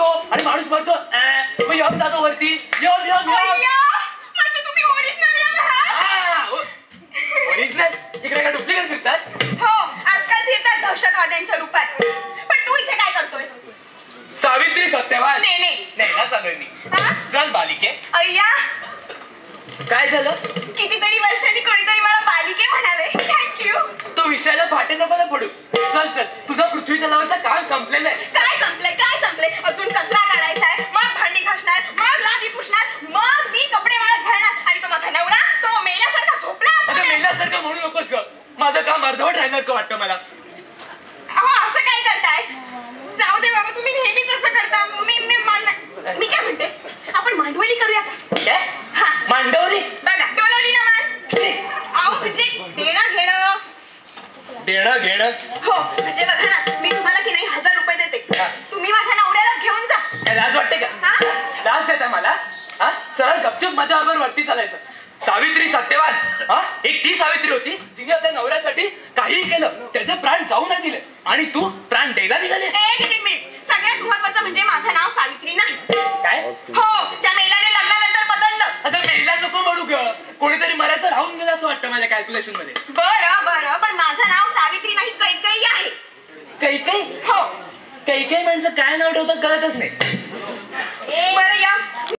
होतो आणि माणूस म्हणतो मग येऊन जातो वरती येऊन येऊन म्हणजे तुम्ही ओरिजिनल आहात? ओरिजिनल इकडे काय डुप्लिकेट फिरतात? हो आजकाल फिरतात दहशतवाद्यांच्या रूपात. पण तू इथे काय करतोयस? सावित्री सत्यवान नाही ना चालू मी. चल बालिके. अय्या काय झालं? कितीतरी वर्षांनी कोणीतरी मला बालिके म्हणाले. थँक्यू. तू विषयाला फाटे नको ना पडू. चल चल तुझं पृथ्वी तलावाचं काम संपलेलं आहे. काय संपलंय? अजून कचरा काढायचा आहे, मग भांडी घासणार, मग लादी पुसणार, मग मी कपडे वाळत घालणार आणि तो माझा नवरा तो मेल्यासारखा झोपला. अगं मेल्यासारखं म्हणू नकोस ग. माझं काम अर्धवट राहिल्यासारखं वाटतं मला. असं काय करताय? जाऊ दे बाबा, तुम्ही नेहमीच असं करता. मी काय म्हणते, आपण मांडवली करूया का? काय? हा मांडवली? बघा डोलवली ना मान. अहो म्हणजे देणं घेणं. हो म्हणजे बघा ना, मी तुम्हाला की नाही 1000 रुपये देते, तुम्ही माझ्या नवऱ्याला घेऊन जा. काय लाज वाटते का? लाज देता मला? सरळ गपचूप माझ्या बरोबर वरती चालायचं. सावित्री सत्यवान एक ती सावित्री होती जिने आपल्या नवऱ्यासाठी काहीही केलं, त्याचे प्राण जाऊ नाही दिले आणि तू प्राण द्यायला निघाली. एक मिनिट, सगळ्यात महत्वाचं म्हणजे माझं नाव सावित्री नाही. काय? हो त्या मेल्याने लग्नानंतर बदललं. आता मेला नको म्हणू ग. कोणीतरी मरायचं राहून गेलं असं वाटतं माझ्या कॅल्क्युलेशन मध्ये. बरं पण माझं नाव सावित्री नाही कैकेयी आहे. कैकेयी? हो. कैकेयी म्हणजे काय नाव ठेवतात कळतच नाही. बरं या